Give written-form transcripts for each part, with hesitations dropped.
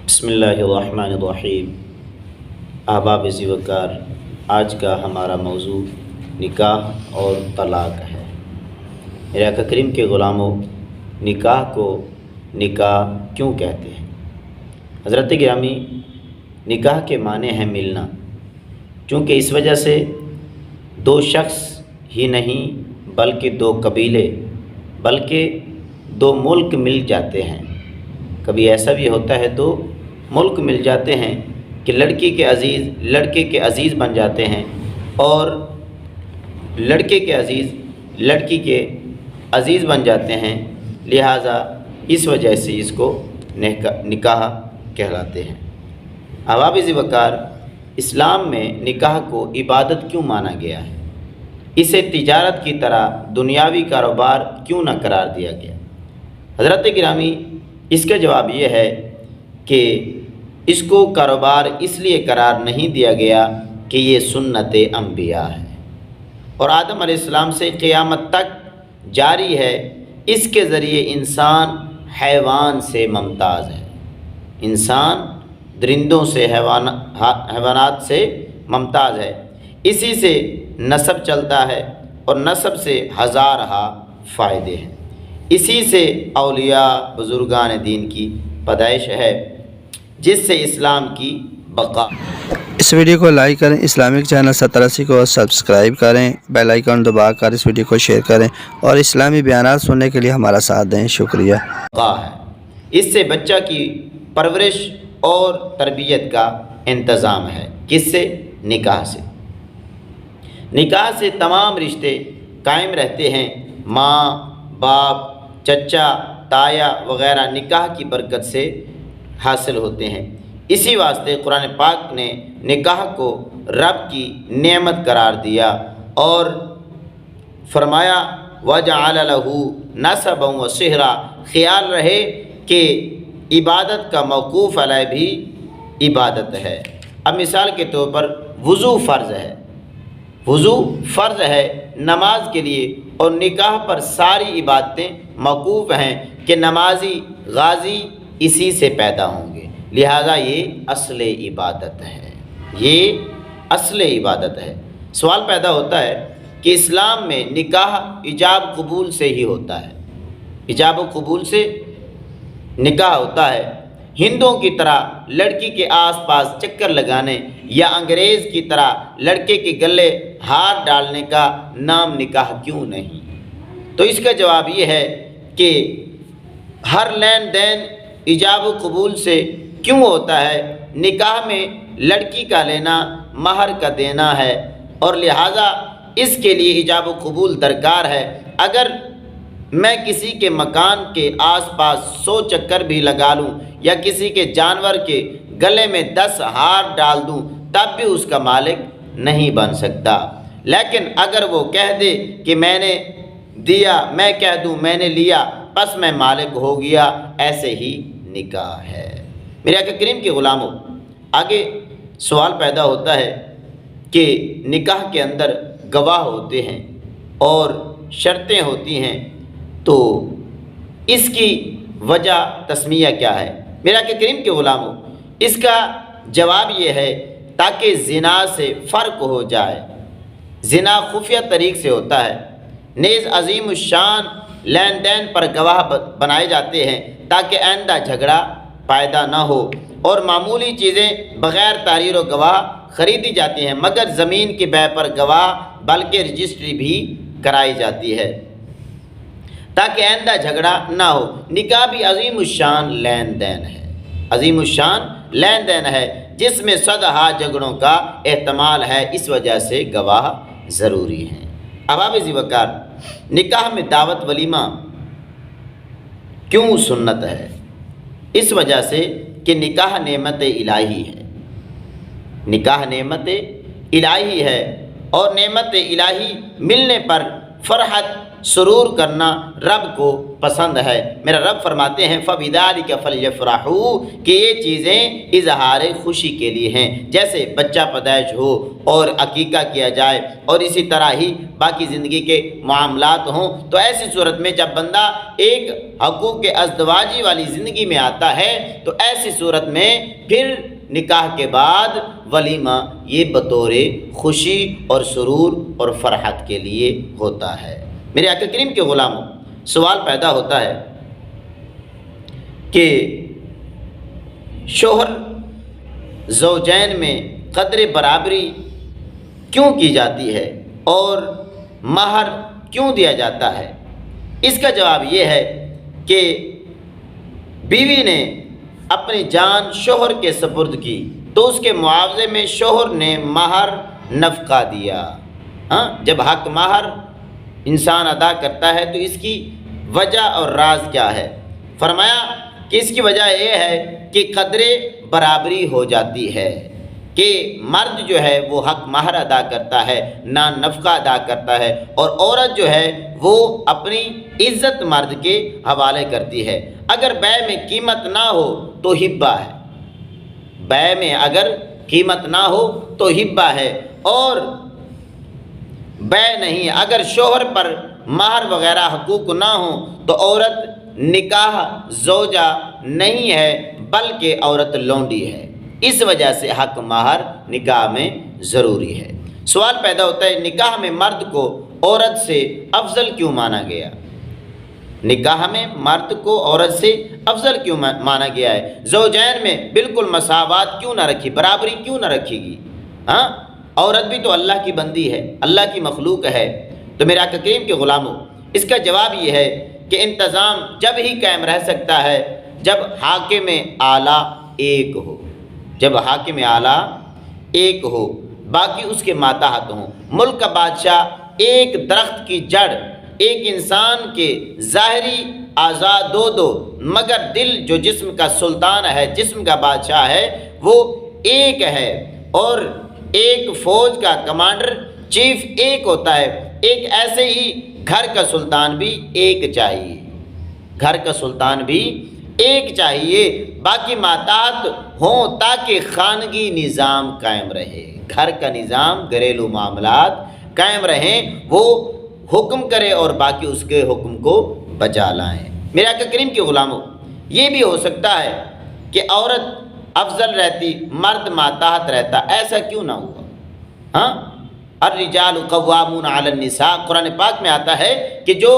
بسم اللہ الرحمن الرحیم۔ احباب وقار، آج کا ہمارا موضوع نکاح اور طلاق ہے۔ میرے آقا کریم کے غلاموں، نکاح کو نکاح کیوں کہتے ہیں؟ حضرت گرامی، نکاح کے معنی ہے ملنا، چونکہ اس وجہ سے دو شخص ہی نہیں بلکہ دو قبیلے بلکہ دو ملک مل جاتے ہیں۔ کبھی ایسا بھی ہوتا ہے دو ملک مل جاتے ہیں کہ لڑکی کے عزیز لڑکے کے عزیز بن جاتے ہیں اور لڑکے کے عزیز لڑکی کے عزیز بن جاتے ہیں، لہٰذا اس وجہ سے اس کو نکاح کہلاتے ہیں۔ احباب وقار، اسلام میں نکاح کو عبادت کیوں مانا گیا ہے؟ اسے تجارت کی طرح دنیاوی کاروبار کیوں نہ قرار دیا گیا؟ حضرت گرامی، اس کا جواب یہ ہے کہ اس کو کاروبار اس لیے قرار نہیں دیا گیا کہ یہ سنت انبیاء ہے اور آدم علیہ السلام سے قیامت تک جاری ہے۔ اس کے ذریعے انسان حیوان سے ممتاز ہے، انسان درندوں سے حیوانات سے ممتاز ہے۔ اسی سے نسب چلتا ہے اور نسب سے ہزارہا فائدے ہیں۔ اسی سے اولیاء بزرگان دین کی پیدائش ہے، جس سے اسلام کی بقا۔ اس ویڈیو کو لائک کریں، اسلامک چینل 87 کو سبسکرائب کریں، بیل آئیکن دبا کر اس ویڈیو کو شیئر کریں اور اسلامی بیانات سننے کے لیے ہمارا ساتھ دیں۔ شکریہ۔ ہے اس سے بچہ کی پرورش اور تربیت کا انتظام ہے۔ کس سے؟ نکاح سے۔ نکاح سے تمام رشتے قائم رہتے ہیں۔ ماں، باپ، چچا، تایا وغیرہ نکاح کی برکت سے حاصل ہوتے ہیں۔ اسی واسطے قرآن پاک نے نکاح کو رب کی نعمت قرار دیا اور فرمایا وَجَعَلَ لَهُ نَسَبًا وَصِهْرًا۔ خیال رہے کہ عبادت کا موقوف علیہ بھی عبادت ہے۔ اب مثال کے طور پر وضو فرض ہے، وضو فرض ہے نماز کے لیے، اور نکاح پر ساری عبادتیں موقوف ہیں کہ نمازی غازی اسی سے پیدا ہوں گے، لہذا یہ اصل عبادت ہے، یہ اصل عبادت ہے۔ سوال پیدا ہوتا ہے کہ اسلام میں نکاح ایجاب قبول سے ہی ہوتا ہے، ایجاب و قبول سے نکاح ہوتا ہے۔ ہندوؤں کی طرح لڑکی کے آس پاس چکر لگانے یا انگریز کی طرح لڑکے کے گلے ہار ڈالنے کا نام نکاح کیوں نہیں؟ تو اس کا جواب یہ ہے کہ ہر لین دین ایجاب و قبول سے کیوں ہوتا ہے؟ نکاح میں لڑکی کا لینا مہر کا دینا ہے اور لہٰذا اس کے لیے ایجاب و قبول درکار ہے۔ اگر میں کسی کے مکان کے آس پاس 100 چکر بھی لگا لوں یا کسی کے جانور کے گلے میں 10 ہار ڈال دوں تب بھی اس کا مالک نہیں بن سکتا۔ لیکن اگر وہ کہہ دے کہ میں نے دیا، میں کہہ دوں میں نے لیا، پس میں مالک ہو گیا، ایسے ہی نکاح ہے۔ میرے آقا کریم کے غلاموں، آگے سوال پیدا ہوتا ہے کہ نکاح کے اندر گواہ ہوتے ہیں اور شرطیں ہوتی ہیں، تو اس کی وجہ تسمیہ کیا ہے؟ میرے آقا کریم کے غلاموں، اس کا جواب یہ ہے تاکہ زنا سے فرق ہو جائے۔ زنا خفیہ طریق سے ہوتا ہے، نیز عظیم الشان لین دین پر گواہ بنائے جاتے ہیں تاکہ آئندہ جھگڑا پیدا نہ ہو، اور معمولی چیزیں بغیر تحریر و گواہ خریدی جاتی ہیں، مگر زمین کی بے پر گواہ بلکہ رجسٹری بھی کرائی جاتی ہے تاکہ آئندہ جھگڑا نہ ہو۔ نکاح بھی عظیم الشان لین دین ہے، عظیم الشان لین دین ہے جس میں 100 جھگڑوں کا احتمال ہے، اس وجہ سے گواہ ضروری ہیں۔ احباب وقار، نکاح میں دعوت ولیمہ کیوں سنت ہے؟ اس وجہ سے کہ نکاح نعمت الہی ہے، نکاح نعمت الہی ہے اور نعمت الہی ملنے پر فرحت سرور کرنا رب کو پسند ہے۔ میرا رب فرماتے ہیں فَبِذَلِكَ فَلْيَفْرَحُوا کہ یہ چیزیں اظہار خوشی کے لیے ہیں، جیسے بچہ پیدائش ہو اور عقیقہ کیا جائے اور اسی طرح ہی باقی زندگی کے معاملات ہوں، تو ایسی صورت میں جب بندہ ایک حقوق ازدواجی والی زندگی میں آتا ہے تو ایسی صورت میں پھر نکاح کے بعد ولیمہ یہ بطور خوشی اور سرور اور فرحت کے لیے ہوتا ہے۔ میرے آقا کریم کے غلاموں، سوال پیدا ہوتا ہے کہ شوہر زوجین میں قدر برابری کیوں کی جاتی ہے اور مہر کیوں دیا جاتا ہے؟ اس کا جواب یہ ہے کہ بیوی نے اپنی جان شوہر کے سپرد کی تو اس کے معاوضے میں شوہر نے مہر نفقہ دیا۔ جب حق مہر انسان ادا کرتا ہے تو اس کی وجہ اور راز کیا ہے؟ فرمایا کہ اس کی وجہ یہ ہے کہ قدر برابری ہو جاتی ہے کہ مرد جو ہے وہ حق مہر ادا کرتا ہے، نہ نفقہ ادا کرتا ہے، اور عورت جو ہے وہ اپنی عزت مرد کے حوالے کرتی ہے۔ اگر بے میں قیمت نہ ہو تو ہبہ ہے، بے میں اگر قیمت نہ ہو تو ہبہ ہے، اور بے نہیں، اگر شوہر پر مہر وغیرہ حقوق نہ ہوں تو عورت نکاح زوجہ نہیں ہے بلکہ عورت لونڈی ہے۔ اس وجہ سے حق مہر نکاح میں ضروری ہے۔ سوال پیدا ہوتا ہے نکاح میں مرد کو عورت سے افضل کیوں مانا گیا؟ نکاح میں مرد کو عورت سے افضل کیوں مانا گیا ہے؟ زوجین میں بالکل مساوات کیوں نہ رکھی، برابری کیوں نہ رکھی گی؟ عورت بھی تو اللہ کی بندی ہے، اللہ کی مخلوق ہے۔ تو میرے آقا کریم کے غلاموں، اس کا جواب یہ ہے کہ انتظام جب ہی قائم رہ سکتا ہے جب حاکم اعلیٰ ایک ہو، جب حاکم اعلیٰ ایک ہو، باقی اس کے ماتحت ہوں۔ ملک کا بادشاہ ایک درخت کی جڑ، ایک انسان کے ظاہری اعضاء دو مگر دل جو جسم کا سلطان ہے، جسم کا بادشاہ ہے، وہ ایک ہے، اور ایک فوج کا کمانڈر چیف ایک ہوتا ہے۔ ایک ایسے ہی گھر کا سلطان بھی ایک چاہیے، گھر کا سلطان بھی ایک چاہیے، باقی ماتحت ہوں تاکہ خانگی نظام قائم رہے، گھر کا نظام، گھریلو معاملات قائم رہیں، وہ حکم کرے اور باقی اس کے حکم کو بجا لائیں۔ میرے آقا کریم کے غلاموں، یہ بھی ہو سکتا ہے کہ عورت افضل رہتی، مرد ماتحت رہتا، ایسا کیوں نہ ہوا؟ الرجال قوامون علی النساء، قرآن پاک میں آتا ہے کہ جو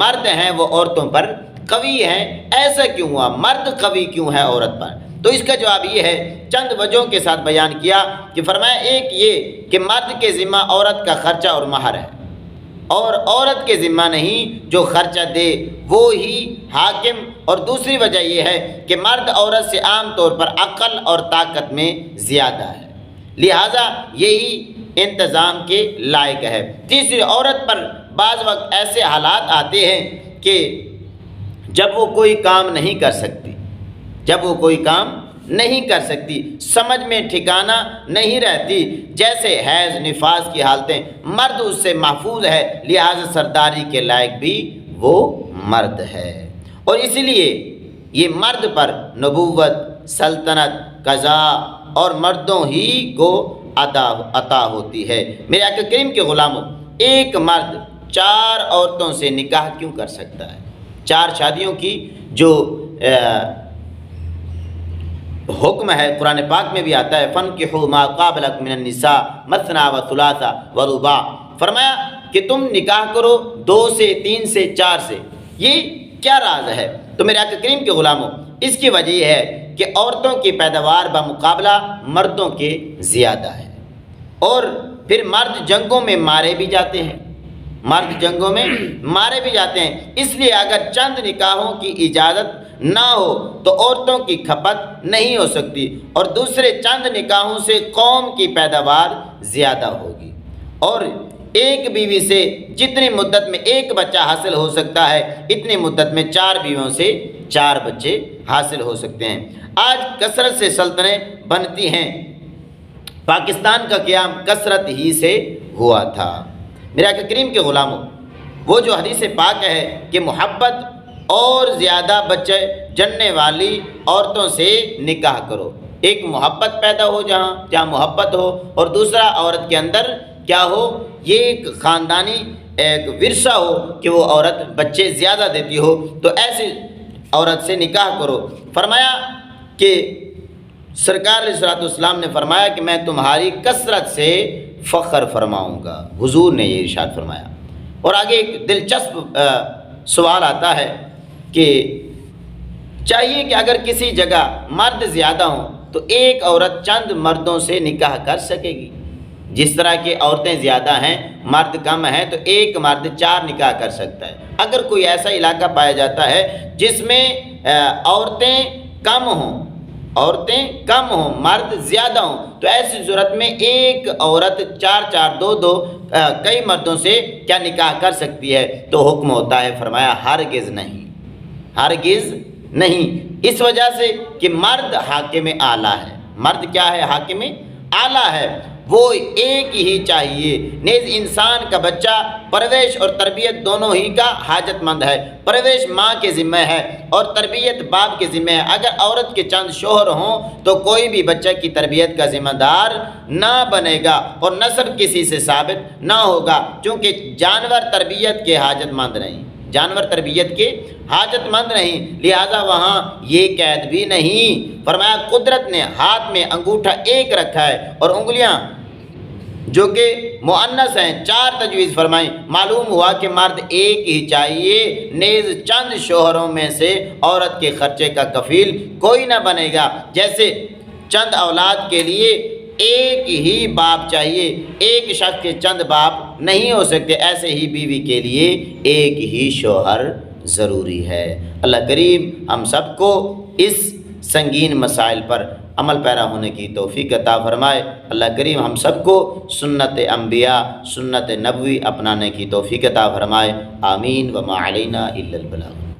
مرد ہیں وہ عورتوں پر قوی ہیں، ایسا کیوں ہوا؟ مرد قوی کیوں ہے عورت پر؟ تو اس کا جواب یہ ہے، چند وجہوں کے ساتھ بیان کیا کہ فرمایا ایک یہ کہ مرد کے ذمہ عورت کا خرچہ اور مہر ہے، اور عورت کے ذمہ نہیں، جو خرچہ دے وہ ہی حاکم، اور دوسری وجہ یہ ہے کہ مرد عورت سے عام طور پر عقل اور طاقت میں زیادہ ہے، لہٰذا یہی انتظام کے لائق ہے۔ تیسری، عورت پر بعض وقت ایسے حالات آتے ہیں کہ جب وہ کوئی کام نہیں کر سکتی، جب وہ کوئی کام نہیں کر سکتی، سمجھ میں ٹھکانہ نہیں رہتی، جیسے حیض نفاس کی حالتیں، مرد اس سے محفوظ ہے، لہذا سرداری کے لائق بھی وہ مرد ہے، اور اسی لیے یہ مرد پر نبوت، سلطنت، قضاء اور مردوں ہی کو عطا ہوتی ہے۔ میرے آقا کریم کے غلاموں، ایک مرد 4 عورتوں سے نکاح کیوں کر سکتا ہے؟ 4 شادیوں کی جو حکم ہے قرآن پاک میں بھی آتا ہے، فَانْكِحُوا مَا طَابَ لَكُم مِّنَ النِّسَاءِ مَثْنَىٰ وَثُلَاثَ وَرُبَاعَ، فرمایا کہ تم نکاح کرو 2 سے، 3 سے، 4 سے۔ یہ کیا راز ہے؟ تو میرے آقا کریم کے غلاموں، اس کی وجہ یہ ہے کہ عورتوں کی پیداوار بمقابلہ مردوں کے زیادہ ہے، اور پھر مرد جنگوں میں مارے بھی جاتے ہیں، مرد جنگوں میں مارے بھی جاتے ہیں، اس لیے اگر چند نکاحوں کی اجازت نہ ہو تو عورتوں کی کھپت نہیں ہو سکتی، اور دوسرے چند نکاحوں سے قوم کی پیداوار زیادہ ہوگی، اور ایک بیوی سے جتنی مدت میں 1 بچہ حاصل ہو سکتا ہے، اتنی مدت میں 4 بیویوں سے 4 بچے حاصل ہو سکتے ہیں۔ آج کثرت سے سلطنتیں بنتی ہیں، پاکستان کا قیام کثرت ہی سے ہوا تھا۔ میرے آقا کریم کے غلاموں، وہ جو حدیث پاک ہے کہ محبت اور زیادہ بچے جننے والی عورتوں سے نکاح کرو، ایک محبت پیدا ہو جہاں محبت ہو، اور دوسرا عورت کے اندر کیا ہو، یہ ایک خاندانی ایک ورثہ ہو کہ وہ عورت بچے زیادہ دیتی ہو، تو ایسی عورت سے نکاح کرو۔ فرمایا کہ سرکار علیہ الصلوۃ والسلام نے فرمایا کہ میں تمہاری کثرت سے فخر فرماؤں گا، حضور نے یہ ارشاد فرمایا۔ اور آگے ایک دلچسپ سوال آتا ہے کہ چاہیے کہ اگر کسی جگہ مرد زیادہ ہوں تو ایک عورت چند مردوں سے نکاح کر سکے گی؟ جس طرح کہ عورتیں زیادہ ہیں، مرد کم ہیں، تو ایک مرد 4 نکاح کر سکتا ہے۔ اگر کوئی ایسا علاقہ پایا جاتا ہے جس میں عورتیں کم ہوں مرد زیادہ ہوں، تو ایسی صورت میں ایک عورت 4 2 کئی مردوں سے کیا نکاح کر سکتی ہے؟ تو حکم ہوتا ہے، فرمایا ہرگز نہیں، اس وجہ سے کہ مرد حاکم اعلیٰ ہے۔ مرد کیا ہے؟ حاکم اعلیٰ ہے، وہ ایک ہی چاہیے۔ نیز انسان کا بچہ پرورش اور تربیت دونوں ہی کا حاجت مند ہے۔ پرورش ماں کے ذمہ ہے اور تربیت باپ کے ذمہ ہے۔ اگر عورت کے چند شوہر ہوں تو کوئی بھی بچہ کی تربیت کا ذمہ دار نہ بنے گا اور نسب کسی سے ثابت نہ ہوگا، چونکہ جانور تربیت کے حاجت مند نہیں، لہذا وہاں یہ قید بھی نہیں۔ فرمایا قدرت نے ہاتھ میں انگوٹھا ایک رکھا ہے اور انگلیاں جو کہ مؤنث ہیں 4 تجویز فرمائیں۔ معلوم ہوا کہ مرد ایک ہی چاہیے، نیز چند شوہروں میں سے عورت کے خرچے کا کفیل کوئی نہ بنے گا۔ جیسے چند اولاد کے لیے ایک ہی باپ چاہیے، ایک شخص کے چند باپ نہیں ہو سکتے، ایسے ہی بیوی کے لیے ایک ہی شوہر ضروری ہے۔ اللہ کریم ہم سب کو اس سنگین مسائل پر عمل پیرا ہونے کی توفیق عطا فرمائے۔ اللہ کریم ہم سب کو سنت انبیاء، سنت نبوی اپنانے کی توفیق عطا فرمائے۔ آمین۔ وما علینا الا البلاغ۔